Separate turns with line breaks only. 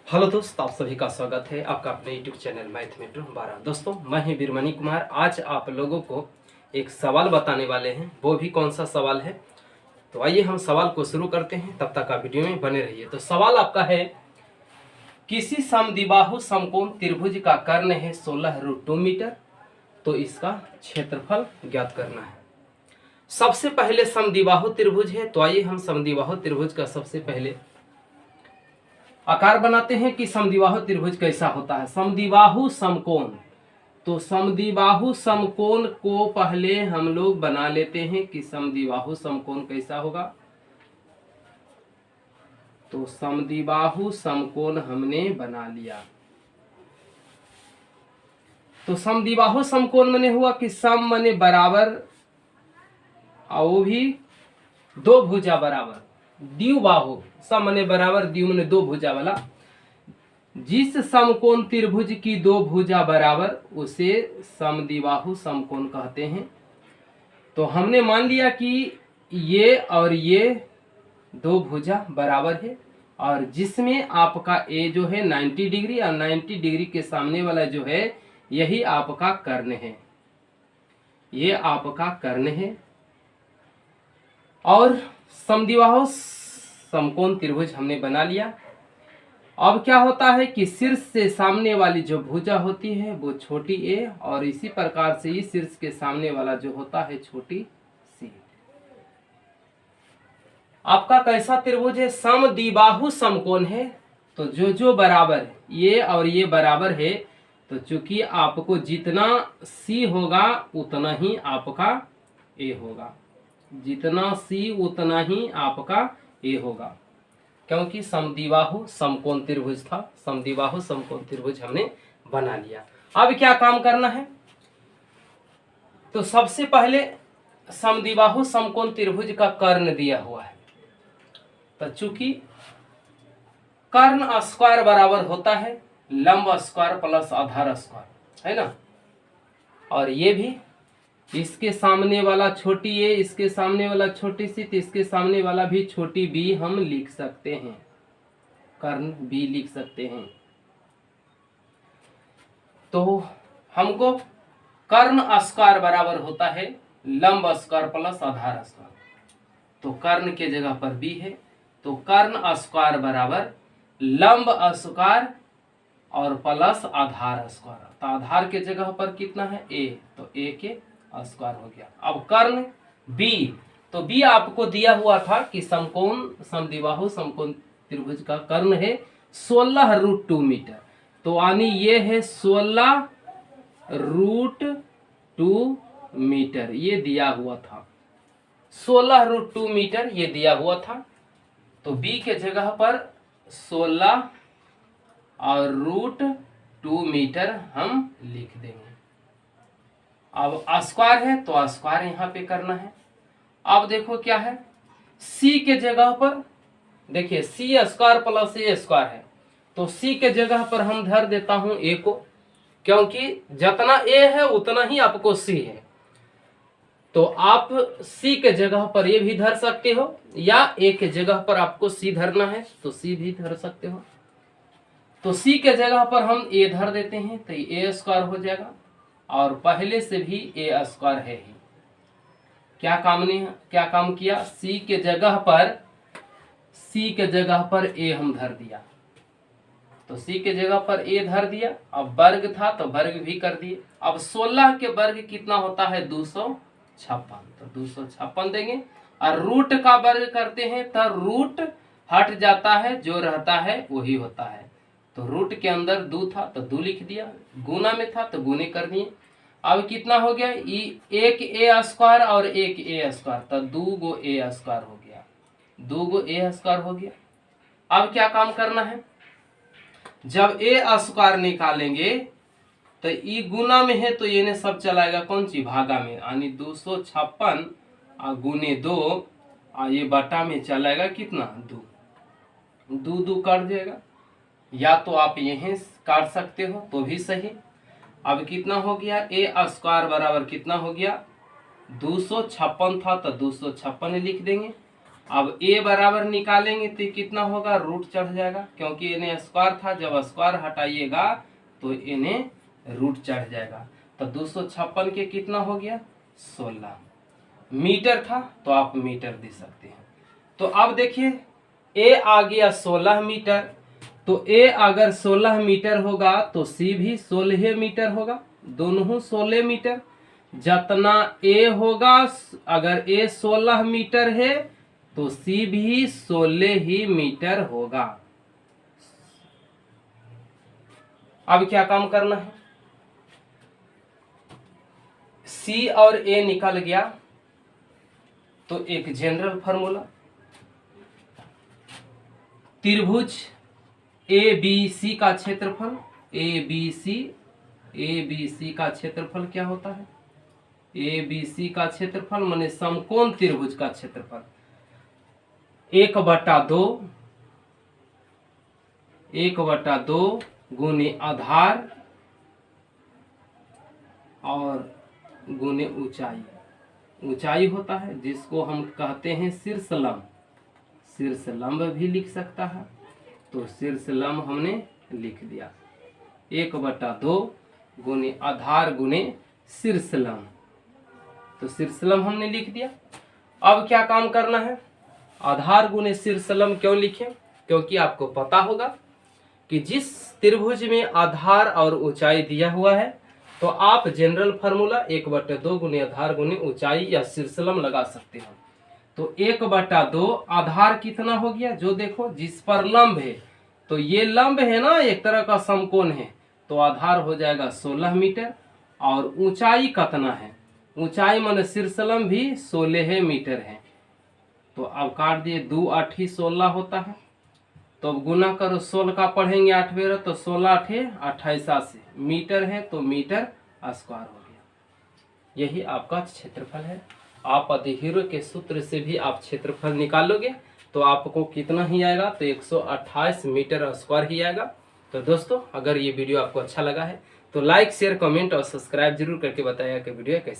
Hello दोस्त, आप सभी का स्वागत है आपका अपने यूट्यूब चैनल मैथ में 12। दोस्तों, मैं ही बीरमणि कुमार। आज आप लोगों को एक सवाल बताने वाले हैं। वो भी कौन सा सवाल है, तो आइए हम सवाल को शुरू करते हैं। तब तक आप वीडियो में बने रहिए। तो सवाल आपका है, किसी समद्विबाहु समकोण त्रिभुज का कर्ण है 16√2 मीटर, तो इसका क्षेत्रफल ज्ञात करना है। सबसे पहले समद्विबाहु त्रिभुज है, तो आइए हम समद्विबाहु त्रिभुज का सबसे पहले आकार बनाते हैं कि समद्विबाहु त्रिभुज कैसा होता है। समद्विबाहु समकोण, तो समद्विबाहु समकोण को पहले हम लोग बना लेते हैं कि समद्विबाहु समकोण कैसा होगा। तो समद्विबाहु समकोण हमने बना लिया। तो समद्विबाहु समकोण मने हुआ कि सम मने बराबर और वो भी दो भुजा बराबर, द्विबाहु सम मने बराबर, द्वि मने दो भुजा वाला। जिस समकोण त्रिभुज की दो भुजा बराबर उसे समद्विबाहु समकोण कहते हैं। तो हमने मान लिया कि ये और ये दो भुजा बराबर है, और जिसमें आपका ए जो है 90 डिग्री और 90 डिग्री के सामने वाला जो है यही आपका कर्ण है, ये आपका कर्ण है। और समद्विबाहु समकोण त्रिभुज हमने बना लिया। अब क्या होता है कि शीर्ष से सामने वाली जो भुजा होती है वो छोटी ए, और इसी प्रकार से ही शीर्ष के सामने वाला जो होता है छोटी सी। आपका कैसा त्रिभुज है? समद्विबाहु समकोण है, तो जो बराबर है, ये और ये बराबर है, तो चूंकि आपको जितना सी होगा उतना ही आपका ए होगा, जितना सी उतना ही आपका ए होगा, क्योंकि समद्विबाहु समकोण त्रिभुज था। समद्विबाहु समकोण त्रिभुज हमने बना लिया। अब क्या काम करना है? तो सबसे पहले समद्विबाहु समकोण त्रिभुज का कर्ण दिया हुआ है, तो चूंकि कर्ण स्क्वायर बराबर होता है लंब स्क्वायर प्लस आधार स्क्वायर, है ना। और ये भी इसके सामने वाला छोटी ए, इसके सामने वाला छोटी सी, तो इसके सामने वाला भी छोटी बी हम लिख सकते हैं, कर्ण बी लिख सकते हैं। तो हमको कर्ण स्क्वायर बराबर होता है लंब स्क्वायर प्लस आधार स्क्वायर, तो कर्ण के जगह पर बी है, तो कर्ण स्क्वायर बराबर लंब स्क्वायर और प्लस आधार स्क्वायर। तो आधार के जगह पर कितना है? ए, तो ए के स्क्वायर हो गया। अब कर्ण बी, तो बी आपको दिया हुआ था कि समकोण समद्विबाहु समकोण त्रिभुज का कर्ण है 16√2 मीटर, तो यानी ये है 16√2 मीटर, ये दिया हुआ था 16√2 मीटर, ये दिया हुआ था। तो बी के जगह पर 16 और √2 मीटर हम लिख देंगे। अब स्क्वायर है तो स्क्वायर यहाँ पे करना है। अब देखो क्या है, सी के जगह पर देखिए सी स्क्वायर प्लस ए स्क्वायर है, तो सी के जगह पर हम धर देता हूं ए को, क्योंकि जितना ए है उतना ही आपको सी है। तो आप सी के जगह पर ए भी धर सकते हो, या ए के जगह पर आपको सी धरना है तो सी भी धर सकते हो। तो सी के जगह पर हम ए धर देते हैं, तो ए स्क्वायर हो जाएगा, और पहले से भी ए स्क्वायर है ही। क्या काम किया? सी के जगह पर ए हम धर दिया, तो सी के जगह पर ए धर दिया। अब वर्ग था तो वर्ग भी कर दिए। अब 16 के वर्ग कितना होता है? 256, तो 256 देंगे। और रूट का वर्ग करते हैं तो रूट हट जाता है, जो रहता है वही होता है। तो रूट के अंदर 2 था तो 2 लिख दिया, गुना में था तो गुने कर दिए। अब कितना हो गया? एक ए स्क्वायर और एक ए स्क्वायर, तो 2 गो ए स्क्वायर हो गया, 2 गो ए स्क्वायर हो गया। अब क्या काम करना है? जब ए स्क्वायर निकालेंगे तो ई गुना में है तो ये सब चलाएगा कौन सी? भागा में, यानी 256 गुने 2, और ये बटा में चलाएगा कितना? 2 2 काट जाएगा, या तो आप यहीं काट सकते हो तो भी सही। अब कितना हो गया? ए स्क्वायर बराबर कितना हो गया? 256 था तो 256 लिख देंगे। अब ए बराबर निकालेंगे तो कितना होगा, रूट चढ़ जाएगा, क्योंकि इन्हें स्क्वायर था, जब स्क्वायर हटाइएगा तो इन्हें रूट चढ़ जाएगा। तो 256 के कितना हो गया, 16 मीटर था, तो आप मीटर दे सकते हैं। तो अब देखिए ए आ गया 16 मीटर, तो ए अगर 16 मीटर होगा तो सी भी 16 मीटर होगा, दोनों 16 मीटर। जितना ए होगा, अगर ए 16 मीटर है तो सी भी 16 ही मीटर होगा। अब क्या काम करना है, सी और ए निकल गया, तो एक जनरल फार्मूला, त्रिभुज ए बी सी का क्षेत्रफल, ए बी सी का क्षेत्रफल क्या होता है, ए बी सी का क्षेत्रफल माने समकोण त्रिभुज का क्षेत्रफल 1/2 गुने आधार और गुने ऊंचाई। ऊंचाई होता है जिसको हम कहते हैं शीर्षलंब, शीर्षलंब भी लिख सकता है, तो शीर्षलंब हमने लिख दिया 1/2 गुने आधार गुने शीर्षलंब, तो शीर्षलंब हमने लिख दिया। अब क्या काम करना है, आधार गुने शीर्षलंब क्यों लिखें, क्योंकि आपको पता होगा कि जिस त्रिभुज में आधार और ऊंचाई दिया हुआ है तो आप जनरल फार्मूला 1/2 गुने आधार गुने ऊंचाई या शीर्षलंब लगा सकते हो। तो 1/2 आधार कितना हो गया, जो देखो जिस पर लंब है, तो ये लंब है ना, एक तरह का समकोण है, तो आधार हो जाएगा 16 मीटर। और ऊंचाई कितना है, ऊंचाई माने शीर्षलंब भी 16 मीटर है, तो अब काट दिए, 2 8 16 होता है, तो अब गुना करो, 16 का पढ़ेंगे 8 बेर, तो 16 8 28 मीटर है, तो मीटर स्क्वायर हो गया। यही आपका क्षेत्रफल है। आप अधिहीरो के सूत्र से भी आप क्षेत्रफल निकालोगे तो आपको कितना ही आएगा, तो 128 मीटर स्क्वायर ही आएगा। तो दोस्तों अगर ये वीडियो आपको अच्छा लगा है तो लाइक शेयर कमेंट और सब्सक्राइब जरूर करके बताइए कि वीडियो कैसे